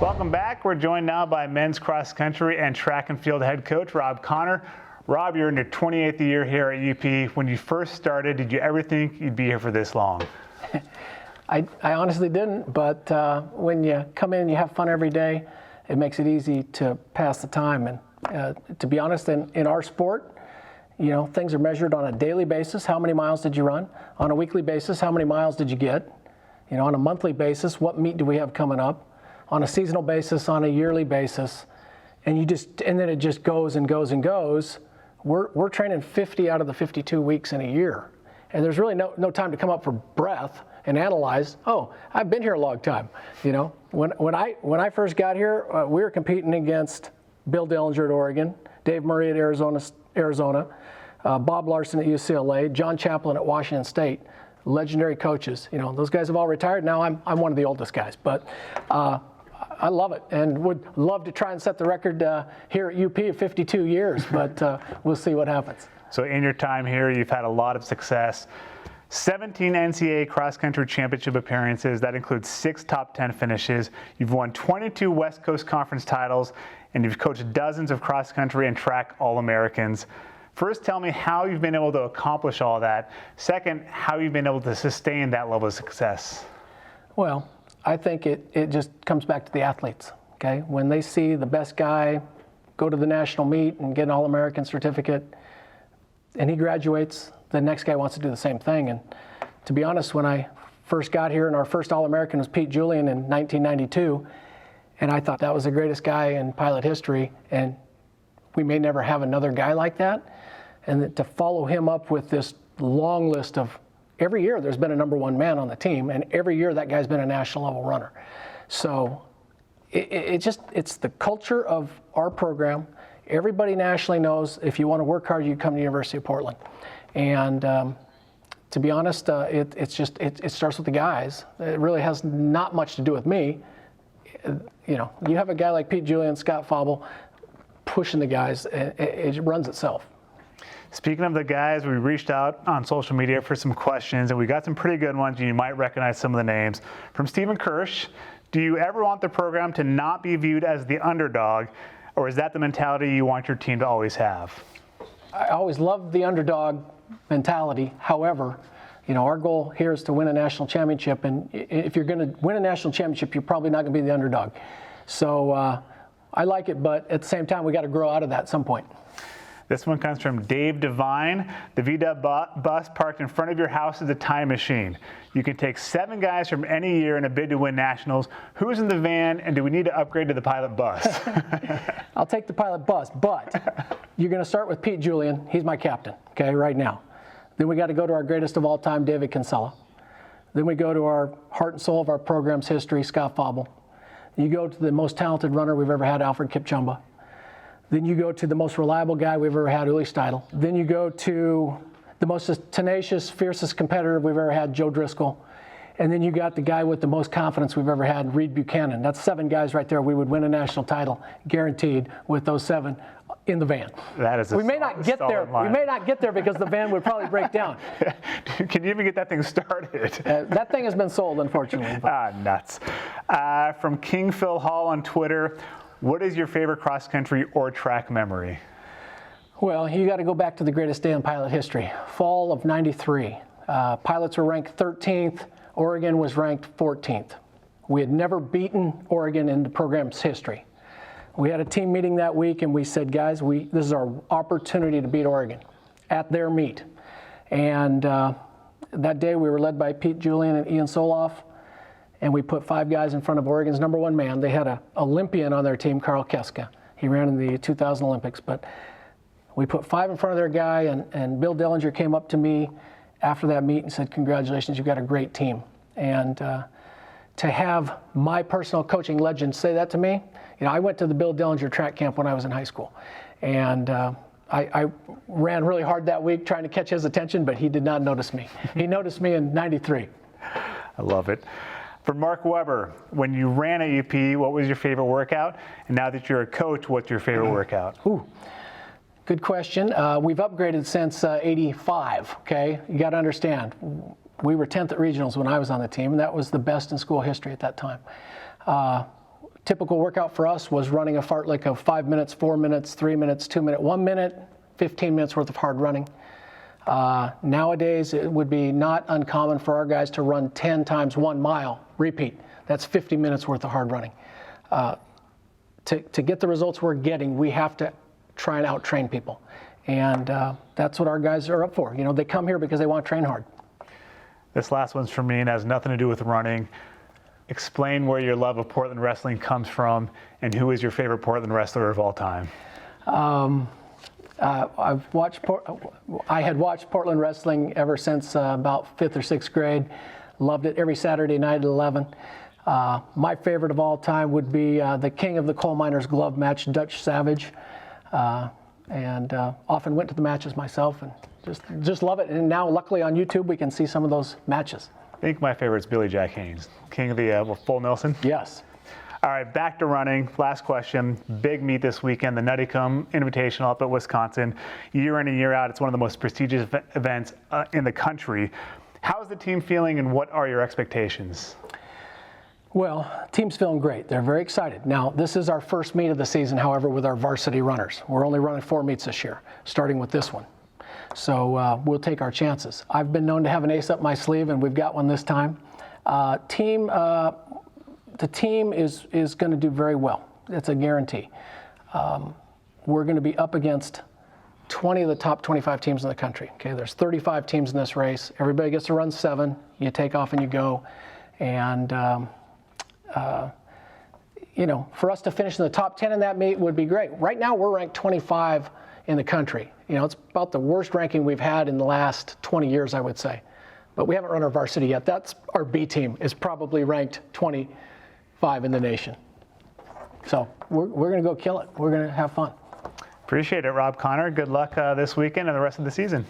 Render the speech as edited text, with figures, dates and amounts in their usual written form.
Welcome back. We're joined now by men's cross country and track and field head coach Rob Connor. Rob, you're in your 28th year here at UP. When you first started, did you ever think you'd be here for this long? I honestly didn't, but when you come in and you have fun every day, it makes it easy to pass the time. And to be honest, in our sport, you know, things are measured on a daily basis. How many miles did you run? On a weekly basis, how many miles did you get? You know, on a monthly basis, what meet do we have coming up? On a seasonal basis, on a yearly basis, and then it just goes and goes and goes. We're training 50 out of the 52 weeks in a year, and there's really no time to come up for breath and analyze. Oh, I've been here a long time. You know, when I first got here, we were competing against Bill Dillinger at Oregon, Dave Murray at Arizona, Bob Larson at UCLA, John Chaplin at Washington State. Legendary coaches. You know, those guys have all retired. Now I'm one of the oldest guys, but I love it and would love to try and set the record here at UP of 52 years, but we'll see what happens. So in your time here, you've had a lot of success. 17 NCAA cross-country championship appearances. That includes 6 top 10 finishes. You've won 22 West Coast Conference titles, and you've coached dozens of cross-country and track All-Americans. First, tell me how you've been able to accomplish all that. Second, how you've been able to sustain that level of success. Well, I think it just comes back to the athletes, okay? When they see the best guy go to the national meet and get an All-American certificate, and he graduates, the next guy wants to do the same thing. And to be honest, when I first got here and our first All-American was Pete Julian in 1992, and I thought that was the greatest guy in pilot history, and we may never have another guy like that. And to follow him up with this long list of, every year there's been a number one man on the team, and every year that guy's been a national level runner. So it's the culture of our program. Everybody nationally knows if you want to work hard, you come to the University of Portland. And to be honest, it starts with the guys. It really has not much to do with me. You know, you have a guy like Pete Julian, Scott Fauble, pushing the guys, it runs itself. Speaking of the guys, we reached out on social media for some questions, and we got some pretty good ones, and you might recognize some of the names. From Stephen Kirsch, do you ever want the program to not be viewed as the underdog, or is that the mentality you want your team to always have? I always love the underdog mentality. However, you know, our goal here is to win a national championship, and if you're going to win a national championship, you're probably not going to be the underdog. So I like it, but at the same time, we got to grow out of that at some point. This one comes from Dave Devine. The VW bus parked in front of your house is a time machine. You can take 7 guys from any year in a bid to win nationals. Who's in the van, and do we need to upgrade to the pilot bus? I'll take the pilot bus, but you're going to start with Pete Julian. He's my captain, okay, right now. Then we got to go to our greatest of all time, David Kinsella. Then we go to our heart and soul of our program's history, Scott Fauble. You go to the most talented runner we've ever had, Alfred Kipchumba. Then you go to the most reliable guy we've ever had, Uli Steidl. Then you go to the most tenacious, fiercest competitor we've ever had, Joe Driscoll. And then you got the guy with the most confidence we've ever had, Reed Buchanan. That's 7 guys right there. We would win a national title, guaranteed, with those 7 in the van. That is a we may not get there. line. We may not get there because the van would probably break down. Can you even get that thing started? That thing has been sold, unfortunately. Nuts. From King Phil Hall on Twitter, what is your favorite cross-country or track memory? Well, you got to go back to the greatest day in pilot history, fall of '93. Pilots were ranked 13th. Oregon was ranked 14th. We had never beaten Oregon in the program's history. We had a team meeting that week, and we said, guys, this is our opportunity to beat Oregon at their meet. And that day we were led by Pete Julian and Ian Soloff, and we put 5 guys in front of Oregon's number 1 man. They had an Olympian on their team, Carl Keska. He ran in the 2000 Olympics, but we put 5 in front of their guy, and Bill Dillinger came up to me after that meet and said, congratulations, you've got a great team. And to have my personal coaching legend say that to me, you know, I went to the Bill Dillinger track camp when I was in high school, and I ran really hard that week trying to catch his attention, but he did not notice me. He noticed me in '93. I love it. For Mark Weber, when you ran at UP, what was your favorite workout? And now that you're a coach, what's your favorite workout? Ooh, good question. We've upgraded since '85, okay? You got to understand, we were 10th at regionals when I was on the team, and that was the best in school history at that time. typical workout for us was running a fartlek of 5 minutes, 4 minutes, 3 minutes, 2 minutes, 1 minute, 15 minutes worth of hard running. Nowadays, it would be not uncommon for our guys to run 10 times 1 mile, repeat. That's 50 minutes worth of hard running. To get the results we're getting, we have to try and out-train people. And that's what our guys are up for. You know, they come here because they want to train hard. This last one's for me and has nothing to do with running. Explain where your love of Portland wrestling comes from and who is your favorite Portland wrestler of all time. I had watched Portland wrestling ever since about 5th or 6th grade. Loved it every Saturday night at 11. My favorite of all time would be the King of the Coal Miners Glove match, Dutch Savage. And often went to the matches myself and just love it. And now, luckily, on YouTube, we can see some of those matches. I think my favorite is Billy Jack Haynes, King of the Full Nelson. Yes. All right, back to running. Last question. Big meet this weekend, the Nuttycombe Invitational up at Wisconsin. Year in and year out, it's one of the most prestigious events in the country. How is the team feeling and what are your expectations? Well, team's feeling great. They're very excited. Now, this is our first meet of the season, however, with our varsity runners. We're only running 4 meets this year, starting with this one. So we'll take our chances. I've been known to have an ace up my sleeve, and we've got one this time. The team is going to do very well. It's a guarantee. We're going to be up against 20 of the top 25 teams in the country. Okay, there's 35 teams in this race. Everybody gets to run 7. You take off and you go. And you know, for us to finish in the top 10 in that meet would be great. Right now, we're ranked 25 in the country. You know, it's about the worst ranking we've had in the last 20 years, I would say. But we haven't run our varsity yet. That's our B team is probably ranked 25 in the nation. So we're going to go kill it. We're going to have fun. Appreciate it, Rob Connor. Good luck this weekend and the rest of the season.